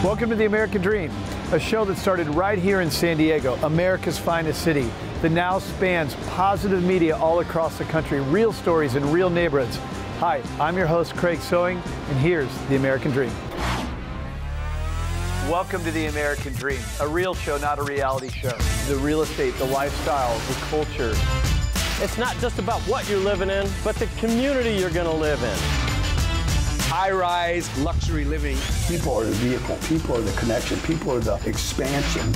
Welcome to The American Dream, a show that started right here in San Diego, America's finest city, that now spans positive media all across the country, real stories in real neighborhoods. Hi, I'm your host, Craig Sewing, and here's The American Dream. Welcome to The American Dream, a real show, not a reality show. The real estate, the lifestyle, the culture. It's not just about what you're living in, but the community you're going to live in. High-rise luxury living. People are the vehicle, people are the connection, people are the expansion.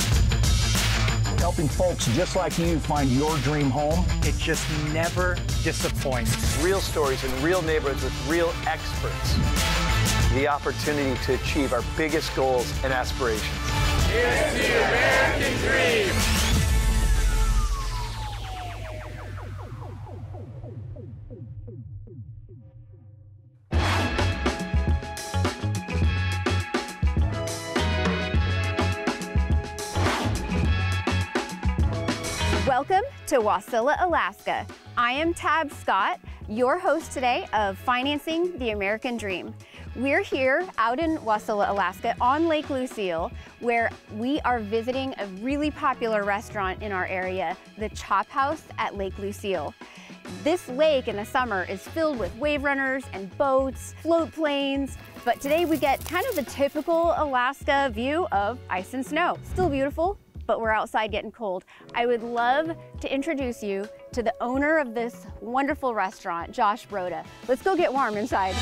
Helping folks just like you find your dream home. It just never disappoints. Real stories in real neighborhoods with real experts. The opportunity to achieve our biggest goals and aspirations. It's the American Dream. Welcome to Wasilla, Alaska. I am Tab Scott, your host today of Financing the American Dream. We're here out in Wasilla, Alaska on Lake Lucille, where we are visiting a really popular restaurant in our area, the Chop House at Lake Lucille. This lake in the summer is filled with wave runners and boats, float planes, but today we get kind of the typical Alaska view of ice and snow. Still beautiful, but we're outside getting cold. I would love to introduce you to the owner of this wonderful restaurant, Josh Broda. Let's go get warm inside.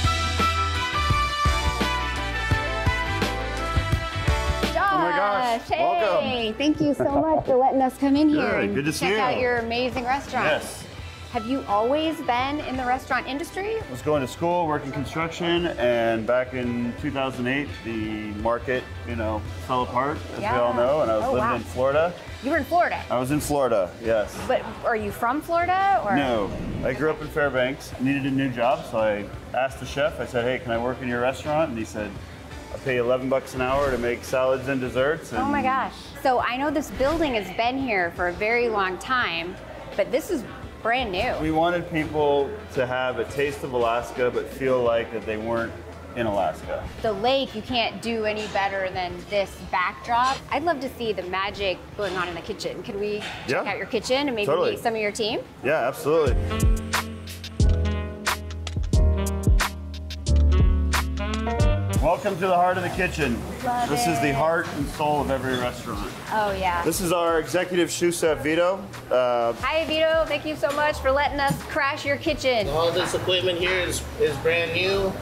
Josh, oh my gosh, hey, welcome. Thank you so much for letting us come in here Good to see you. check out your amazing restaurant. Yes. Have you always been in the restaurant industry? I was going to school, working construction, and back in 2008, the market, fell apart, as we all know, and I was living in Florida. You were in Florida? I was in Florida, yes. But are you from Florida? Or? No, I grew up in Fairbanks, needed a new job, so I asked the chef, I said, hey, can I work in your restaurant? And he said, I'll pay you $11 an hour to make salads and desserts. And oh my gosh. So I know this building has been here for a very long time, but this is brand new. We wanted people to have a taste of Alaska, but feel like that they weren't in Alaska. The lake, you can't do any better than this backdrop. I'd love to see the magic going on in the kitchen. Can we check out your kitchen and maybe meet some of your team? Yeah, absolutely. Welcome to the heart of the kitchen. This is the heart and soul of every restaurant. Oh yeah. This is our executive chef Vito. Hi Vito, thank you so much for letting us crash your kitchen. All this equipment here is brand new,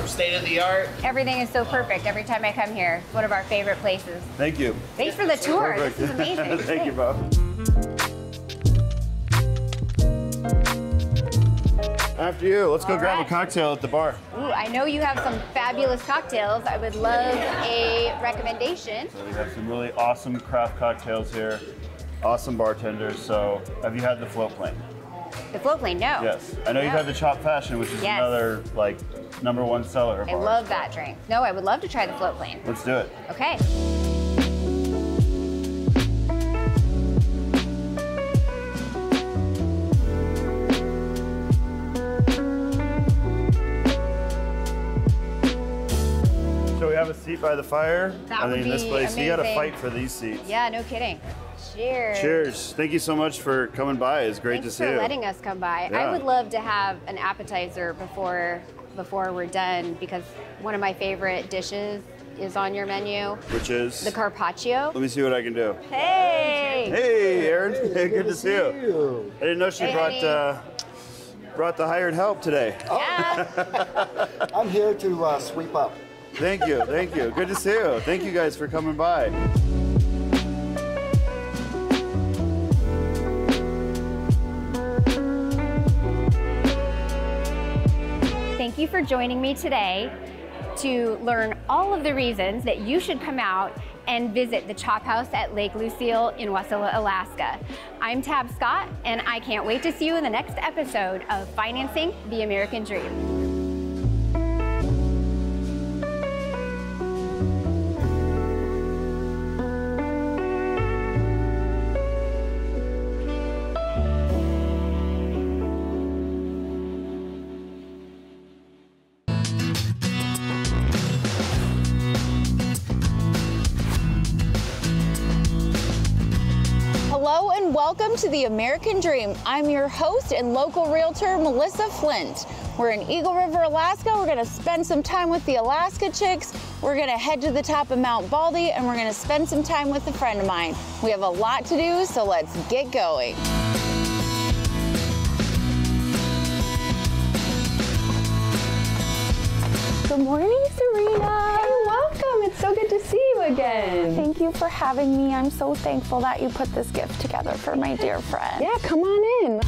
state of the art. Everything is so perfect every time I come here. It's one of our favorite places. Thank you. Thanks for the tour. Perfect. This is amazing. Thank you, Bob. After you, let's go grab a cocktail at the bar. Ooh, I know you have some fabulous cocktails. I would love a recommendation. So we have some really awesome craft cocktails here, awesome bartenders. So have you had the float plane? The float plane, no. Yes. I know you've had the Chop Fashion, which is another #1 seller of I ours. love that drink. No, I would love to try the float plane. Let's do it. Okay. So we have a seat by the fire. That would be this place, amazing. you got to fight for these seats. Yeah, no kidding. Cheers. Cheers. Thank you so much for coming by. It's great to see you. Thanks for letting us come by. Yeah. I would love to have an appetizer before we're done, because one of my favorite dishes is on your menu. Which is? The carpaccio. Let me see what I can do. Hey! Hey, Erin. Hey, good to see you. I didn't know she brought the hired help today. Yeah. I'm here to sweep up. Thank you, thank you. Good to see you. Thank you guys for coming by. Thank you for joining me today to learn all of the reasons that you should come out and visit the Chop House at Lake Lucille in Wasilla, Alaska. I'm Tab Scott, and I can't wait to see you in the next episode of Financing the American Dream. welcome to the American Dream. I'm your host and local realtor, Melissa Flint. We're in Eagle River, Alaska. We're gonna spend some time with the Alaska Chicks. We're gonna head to the top of Mount Baldy, and we're gonna spend some time with a friend of mine. We have a lot to do, so let's get going. Good morning, Serena. Hey, welcome. It's so good to see you again. Thank you for having me. I'm so thankful that you put this gift together for my dear friend. Yeah, come on in.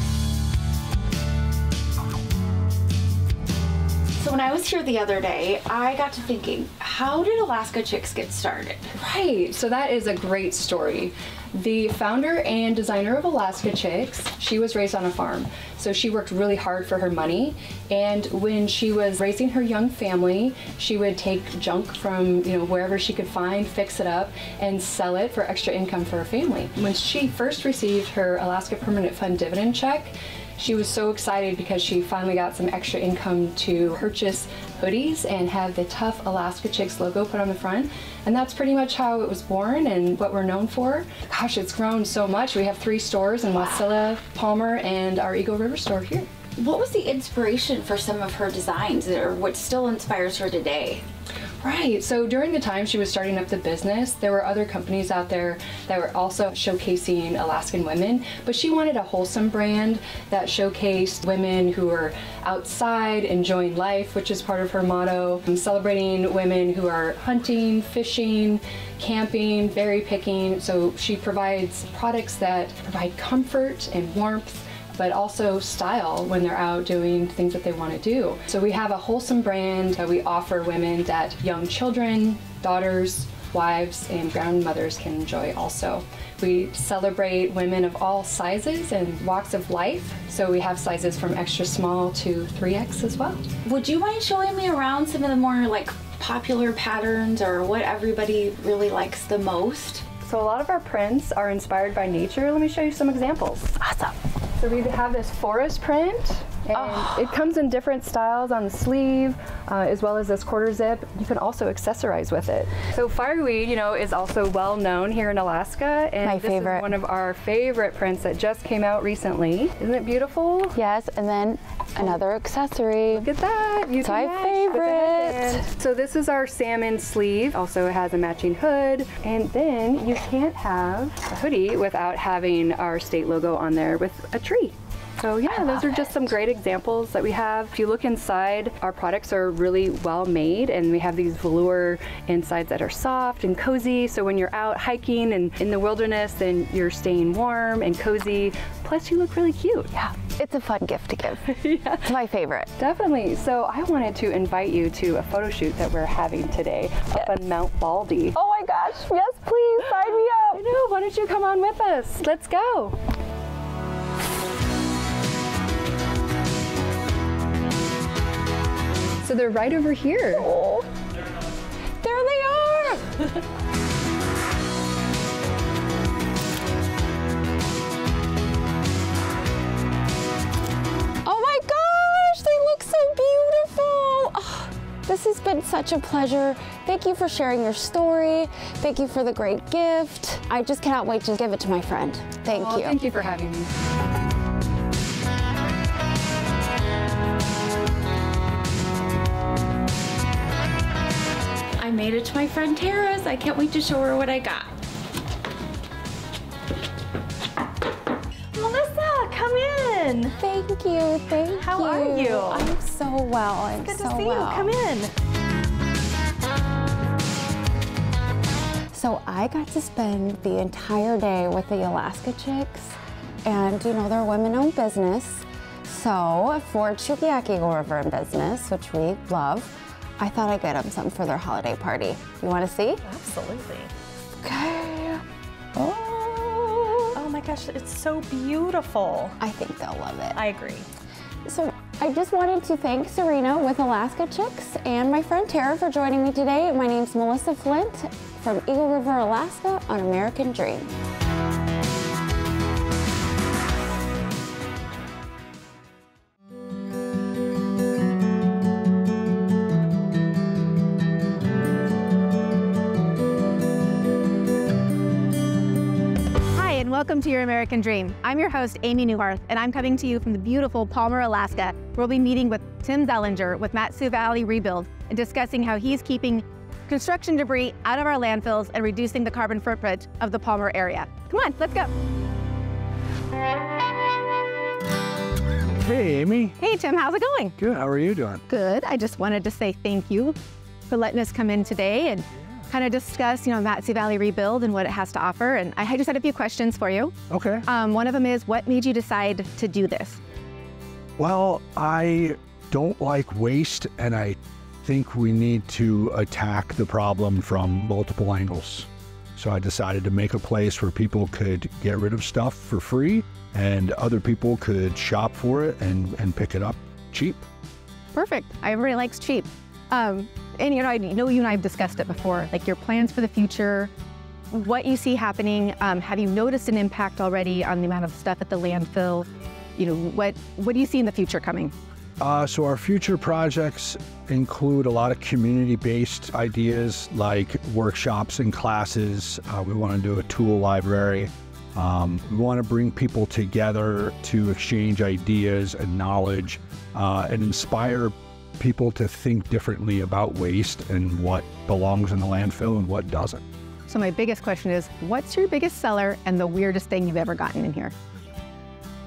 So when I was here the other day, I got to thinking, how did Alaska Chicks get started? Right, so that is a great story. The founder and designer of Alaska Chicks, she was raised on a farm. So she worked really hard for her money. And when she was raising her young family, she would take junk from wherever she could find, fix it up, and sell it for extra income for her family. When she first received her Alaska Permanent Fund dividend check, she was so excited because she finally got some extra income to purchase hoodies and have the tough Alaska Chicks logo put on the front. And that's pretty much how it was born and what we're known for. Gosh, it's grown so much. We have 3 stores in Wasilla, Palmer, and our Eagle River store here. What was the inspiration for some of her designs, or what still inspires her today? Right, so during the time she was starting up the business, there were other companies out there that were also showcasing Alaskan women, but she wanted a wholesome brand that showcased women who are outside, enjoying life, which is part of her motto, and celebrating women who are hunting, fishing, camping, berry picking. So she provides products that provide comfort and warmth, but also style when they're out doing things that they want to do. So we have a wholesome brand that we offer women that young children, daughters, wives, and grandmothers can enjoy also. We celebrate women of all sizes and walks of life. So we have sizes from extra small to 3X as well. Would you mind showing me around some of the more popular patterns, or what everybody really likes the most? So a lot of our prints are inspired by nature. Let me show you some examples. Awesome. So we have this forest print, and it comes in different styles on the sleeve, as well as this quarter zip. You can also accessorize with it. So fireweed, is also well known here in Alaska, and My favorite. Is one of our favorite prints that just came out recently. Isn't it beautiful? Yes, and then another accessory. Look at that. It's my favorite. So this is our salmon sleeve. Also it has a matching hood, and then you can't have a hoodie without having our state logo on there with a tree. So yeah, those are just some great examples that we have. If you look inside, our products are really well made, and we have these velour insides that are soft and cozy. So when you're out hiking and in the wilderness, then you're staying warm and cozy. Plus you look really cute. Yeah, it's a fun gift to give. Yeah. It's my favorite. Definitely. So I wanted to invite you to a photo shoot that we're having today up on Mount Baldy. Oh my gosh, yes please, sign me up. I know, why don't you come on with us? Let's go. So they're right over here. Oh, there they are. Oh my gosh, they look so beautiful. Oh, this has been such a pleasure. Thank you for sharing your story. Thank you for the great gift. I just cannot wait to give it to my friend. Thank you. Thank you for having me. I made it to my friend Tara's. I can't wait to show her what I got. Melissa, come in. Thank you, thank you. How are you? I'm so well, I'm Good so to see well. you. Come in. So I got to spend the entire day with the Alaska Chicks, and they're a women-owned business. So for Chukiaki Eagle River in business, which we love, I thought I'd get them something for their holiday party. You want to see? Absolutely. Okay. Oh my gosh, it's so beautiful. I think they'll love it. I agree. So I just wanted to thank Serena with Alaska Chicks and my friend Tara for joining me today. My name's Melissa Flint from Eagle River, Alaska on American Dream. Welcome to Your American Dream. I'm your host, Amy Newharth, and I'm coming to you from the beautiful Palmer, Alaska. We'll be meeting with Tim Zellinger with Mat-Su Valley Rebuild and discussing how he's keeping construction debris out of our landfills and reducing the carbon footprint of the Palmer area. Come on, let's go. Hey, Amy. Hey, Tim, how's it going? Good, how are you doing? Good. I just wanted to say thank you for letting us come in today and kind of discuss, Mat-Su Valley Rebuild and what it has to offer. And I just had a few questions for you. Okay. One of them is, what made you decide to do this? Well, I don't like waste, and I think we need to attack the problem from multiple angles. So I decided to make a place where people could get rid of stuff for free and other people could shop for it and pick it up cheap. Perfect. Everybody likes cheap. And I know you and I have discussed it before, like your plans for the future, what you see happening. Have you noticed an impact already on the amount of stuff at the landfill? What do you see in the future coming? So our future projects include a lot of community-based ideas like workshops and classes. We want to do a tool library. We want to bring people together to exchange ideas and knowledge and inspire people to think differently about waste and what belongs in the landfill and what doesn't. So my biggest question is, what's your biggest seller and the weirdest thing you've ever gotten in here?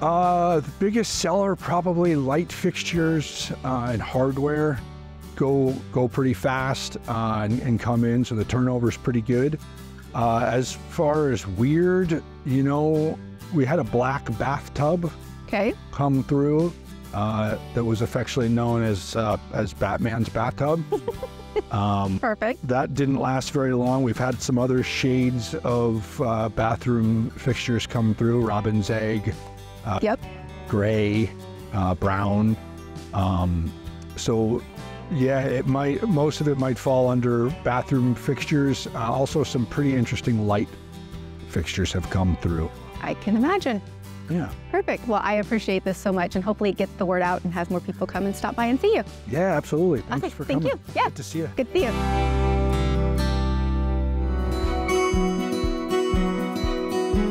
The biggest seller, probably light fixtures and hardware go pretty fast and come in, so the turnover is pretty good. As far as weird, we had a black bathtub come through that was affectionately known as Batman's bathtub. Perfect. That didn't last very long. We've had some other shades of bathroom fixtures come through, robin's egg, gray, brown. So yeah, most of it might fall under bathroom fixtures. Also some pretty interesting light fixtures have come through. I can imagine. Yeah. Perfect. Well, I appreciate this so much, and hopefully it gets the word out and has more people come and stop by and see you. Yeah, absolutely. Thanks for coming. Thank you. Yeah. Good to see you. Good to see you.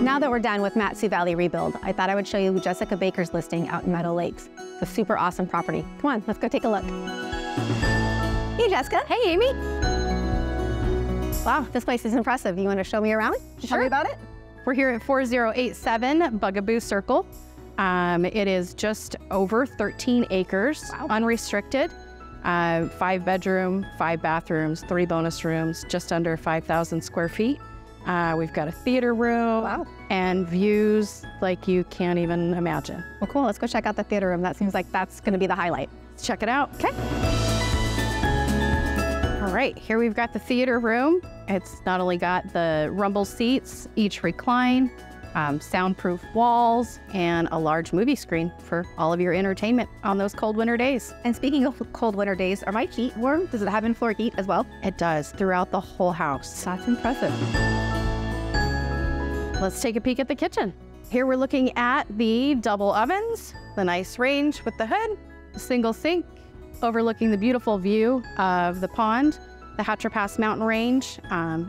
Now that we're done with Mat-Su Valley Rebuild, I thought I would show you Jessica Baker's listing out in Meadow Lakes. It's a super awesome property. Come on, let's go take a look. Hey, Jessica. Hey, Amy. Wow, this place is impressive. You want to show me around? Sure. Tell me about it? We're here at 4087 Bugaboo Circle. It is just over 13 acres, unrestricted. 5-bedroom, 5 bathrooms, 3 bonus rooms, just under 5,000 square feet. We've got a theater room and views like you can't even imagine. Well, cool. Let's go check out the theater room. That seems like that's going to be the highlight. Let's check it out. Okay. All right, here we've got the theater room. It's not only got the rumble seats, each recline, soundproof walls, and a large movie screen for all of your entertainment on those cold winter days. And speaking of cold winter days, are my feet warm? Does it have in-floor heat as well? It does, throughout the whole house. That's impressive. Let's take a peek at the kitchen. Here we're looking at the double ovens, the nice range with the hood, a single sink, overlooking the beautiful view of the pond, the Hatcher Pass mountain range.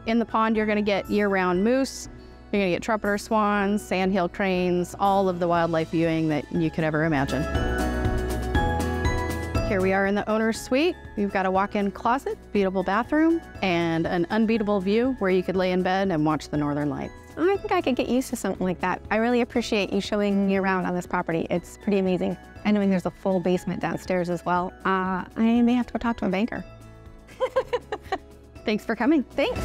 In the pond, you're gonna get year-round moose, you're gonna get trumpeter swans, sandhill cranes, all of the wildlife viewing that you could ever imagine. Here we are in the owner's suite. We've got a walk-in closet, beautiful bathroom, and an unbeatable view where you could lay in bed and watch the northern lights. I think I could get used to something like that. I really appreciate you showing me around on this property. It's pretty amazing. And knowing there's a full basement downstairs as well. I may have to go talk to a banker. Thanks for coming. Thanks.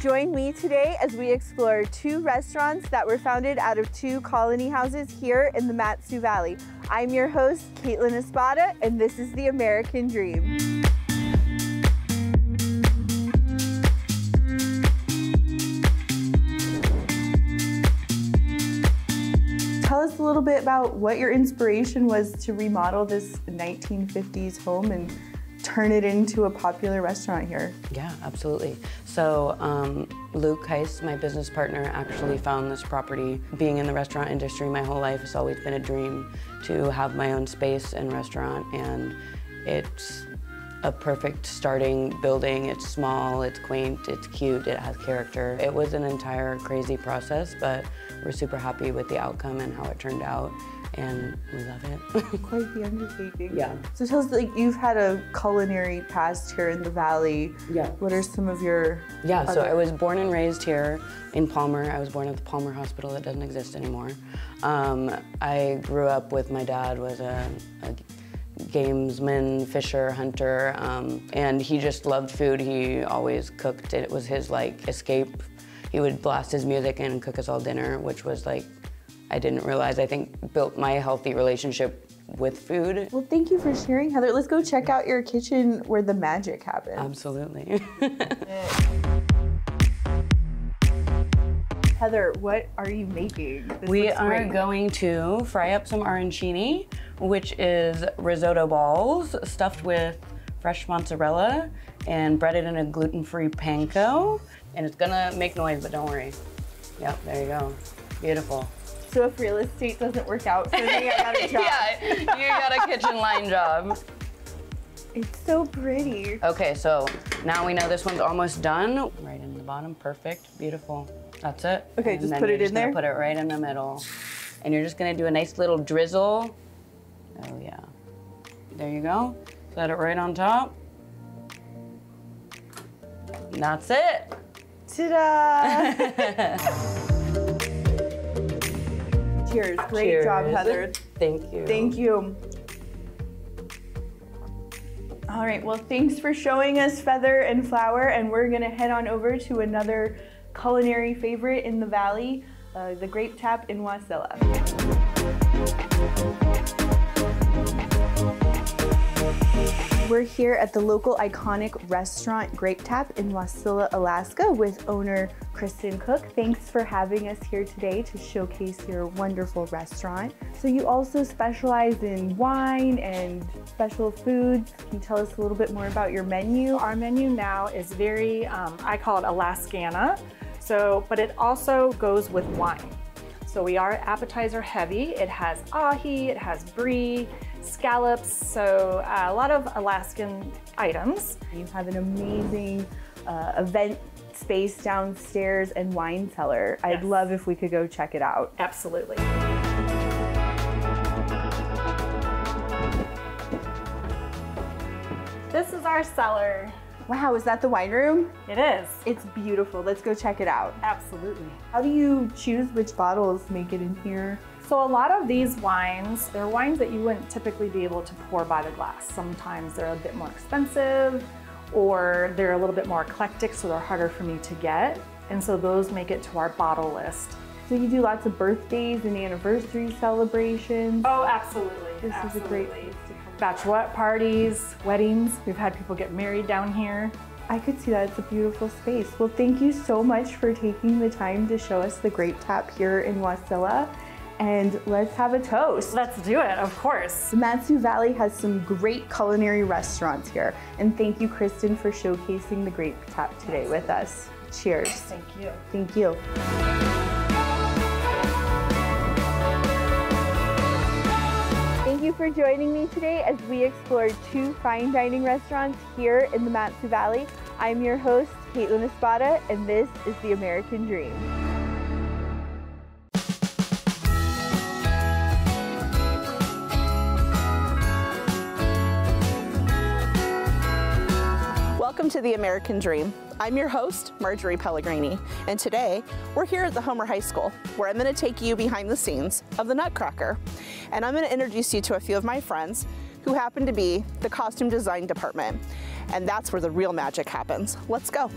Join me today as we explore 2 restaurants that were founded out of 2 colony houses here in the Mat-Su Valley. I'm your host, Caitlin Espada, and this is the American Dream. Tell us a little bit about what your inspiration was to remodel this 1950s home and turn it into a popular restaurant here. Yeah, absolutely. So Luke Heiss, my business partner, actually found this property. Being in the restaurant industry my whole life, it's always been a dream to have my own space and restaurant, and it's a perfect starting building. It's small, it's quaint, it's cute, it has character. It was an entire crazy process, but we're super happy with the outcome and how it turned out, and we love it. Quite the undertaking. Yeah. So tell us, like, you've had a culinary past here in the Valley. Yeah. What are some of your Yeah, so other... I was born and raised here in Palmer. I was born at the Palmer Hospital that doesn't exist anymore. I grew up with my dad was a gamesman, fisher, hunter, and he just loved food. He always cooked. It was his like escape. He would blast his music and cook us all dinner, which was like, I didn't realize, I think built my healthy relationship with food. Well, thank you for sharing, Heather. Let's go check out your kitchen where the magic happens. Absolutely. Heather, what are you making? We are going to fry up some arancini, which is risotto balls stuffed with fresh mozzarella and breaded in a gluten-free panko. And it's gonna make noise, but don't worry. Yep, there you go. Beautiful. So if real estate doesn't work out for me, I got a job. Yeah, you got a kitchen line job. It's so pretty. Okay, so now we know this one's almost done. Right in the bottom, perfect, beautiful. That's it. Okay, and just then put you're it in just gonna there? Put it right in the middle. And you're just gonna do a nice little drizzle. Oh yeah. There you go. Set it right on top. And that's it. Ta-da! Cheers. Great Cheers. job, Heather. Thank you. Thank you. All right, well, thanks for showing us Feather and Flour, and we're gonna head on over to another culinary favorite in the Valley, the Grape Tap in Wasilla. We're here at the local iconic restaurant Grape Tap in Wasilla, Alaska with owner Kristen Cook. Thanks for having us here today to showcase your wonderful restaurant. So you also specialize in wine and special foods. Can you tell us a little bit more about your menu? Our menu now is very, I call it Alaskana, but it also goes with wine. So we are appetizer heavy. It has ahi, it has brie, scallops, so a lot of Alaskan items. You have an amazing event space downstairs and wine cellar. Yes. I'd love if we could go check it out. Absolutely. This is our cellar. Wow, is that the wine room? It is. It's beautiful. Let's go check it out. Absolutely. How do you choose which bottles make it in here? So a lot of these wines, they're wines that you wouldn't typically be able to pour by the glass. Sometimes they're a bit more expensive, or they're a little bit more eclectic, so they're harder for me to get. And so those make it to our bottle list. So you do lots of birthdays and anniversary celebrations? Oh, absolutely. This is a great place to come. Bachelorette parties, weddings. We've had people get married down here. I could see that. It's a beautiful space. Well, thank you so much for taking the time to show us the Grape Tap here in Wasilla. And let's have a toast. Let's do it, of course. The Mat-Su Valley has some great culinary restaurants here. And thank you, Kristen, for showcasing the Grape Tap today with us. Cheers. Thank you. Thank you. Thank you for joining me today as we explored 2 fine dining restaurants here in the Mat-Su Valley. I'm your host, Caitlin Espada, and this is The American Dream. Welcome to The American Dream. I'm your host, Marjorie Pellegrini, and today we're here at the Homer High School, where I'm going to take you behind the scenes of the Nutcracker. And I'm going to introduce you to a few of my friends who happen to be the costume design department. And that's where the real magic happens. Let's go.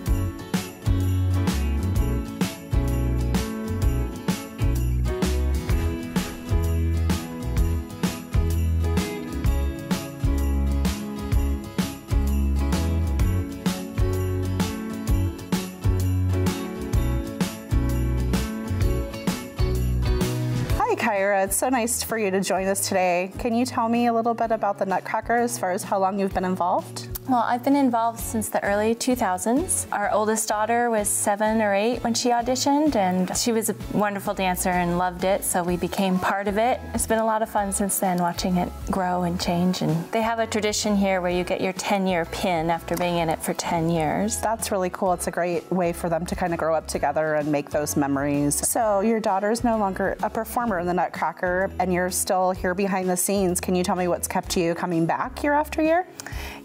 it's so nice for you to join us today. Can you tell me a little bit about the Nutcracker as far as how long you've been involved? Well, I've been involved since the early 2000s. Our oldest daughter was 7 or 8 when she auditioned, and she was a wonderful dancer and loved it, so we became part of it. It's been a lot of fun since then, watching it grow and change. And they have a tradition here where you get your 10-year pin after being in it for 10 years. That's really cool. It's a great way for them to kind of grow up together and make those memories. So your daughter's no longer a performer in the Nutcracker, and you're still here behind the scenes. Can you tell me what's kept you coming back year after year?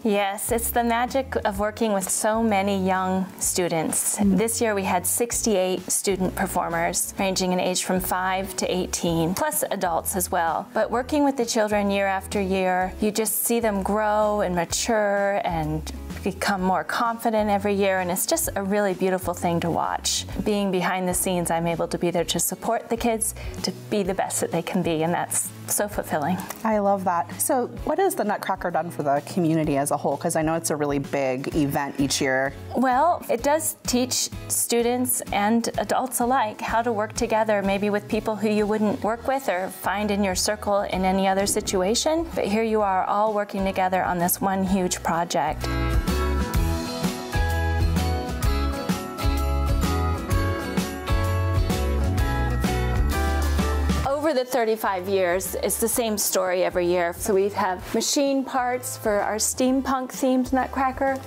Yes, it's the magic of working with so many young students. This year we had 68 student performers ranging in age from 5 to 18, plus adults as well. But working with the children year after year, you just see them grow and mature and become more confident every year, and it's just a really beautiful thing to watch. Being behind the scenes, I'm able to be there to support the kids to be the best that they can be, and that's so fulfilling. I love that. So what has the Nutcracker done for the community as a whole? Because I know it's a really big event each year. Well, it does teach students and adults alike how to work together, maybe with people who you wouldn't work with or find in your circle in any other situation. But here you are all working together on this one huge project. Over the 35 years, it's the same story every year. So we have machine parts for our steampunk themed Nutcracker.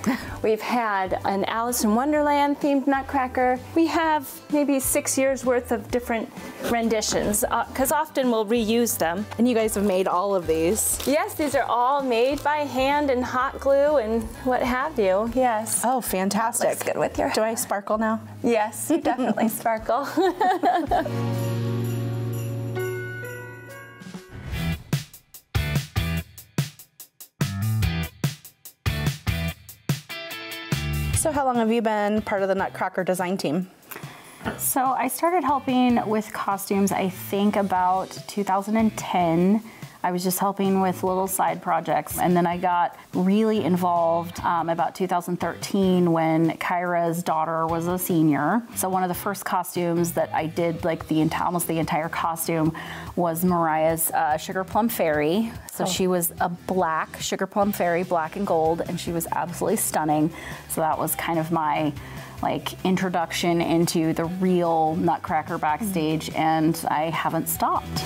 We've had an Alice in Wonderland themed Nutcracker. We have maybe 6 years worth of different renditions, because often we'll reuse them. And you guys have made all of these? Yes, these are all made by hand and hot glue and what have you, yes. Oh, fantastic. Looks good with your hair. Do I sparkle now? Yes, you definitely sparkle. So how long have you been part of the Nutcracker design team? So I started helping with costumes, I think about 2010. I was just helping with little side projects, and then I got really involved about 2013 when Kyra's daughter was a senior. So one of the first costumes that I did, like almost the entire costume, was Mariah's Sugar Plum Fairy. So she was a black Sugar Plum Fairy, black and gold, and she was absolutely stunning. So that was kind of my introduction into the real Nutcracker backstage, and I haven't stopped.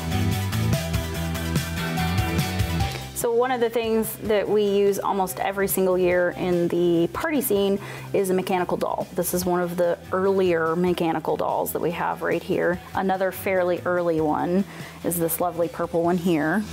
So one of the things that we use almost every single year in the party scene is a mechanical doll. This is one of the earlier mechanical dolls that we have right here. Another fairly early one is this lovely purple one here.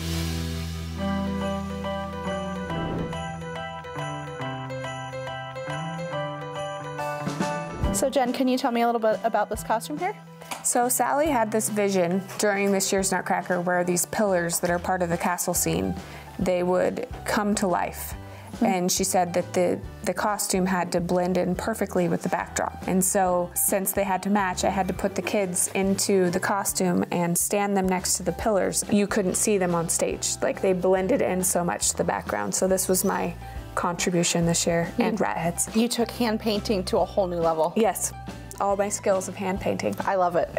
So Jen, can you tell me a little bit about this costume here? So Sally had this vision during this year's Nutcracker where these pillars that are part of the castle scene, they would come to life. And she said that the costume had to blend in perfectly with the backdrop. And so since they had to match, I had to put the kids into the costume and stand them next to the pillars. You couldn't see them on stage. Like, they blended in so much to the background. So this was my contribution this year, and rat heads. You took hand painting to a whole new level. Yes, all my skills of hand painting. I love it.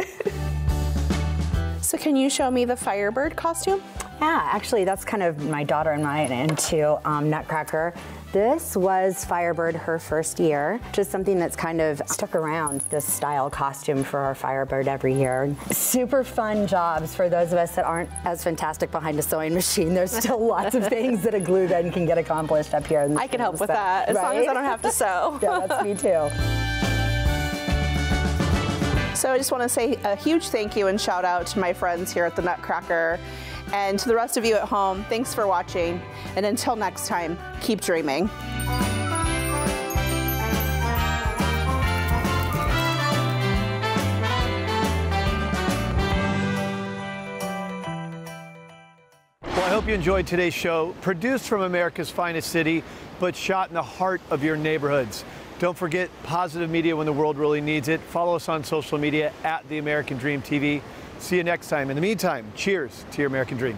So can you show me the Firebird costume? Yeah, actually that's kind of my daughter and I into Nutcracker. This was Firebird her first year, just something that's kind of stuck around, this style costume for our Firebird every year. Super fun jobs for those of us that aren't as fantastic behind a sewing machine. There's still lots of things that a glue gun can get accomplished up here. I can help with that, as long as I don't have to sew. Yeah, that's me too. So I just want to say a huge thank you and shout out to my friends here at the Nutcracker, and to the rest of you at home, thanks for watching, and until next time, keep dreaming. Well, I hope you enjoyed today's show, produced from America's finest city, but shot in the heart of your neighborhoods. Don't forget positive media when the world really needs it. Follow us on social media at The American Dream TV. See you next time. In the meantime, cheers to your American dream.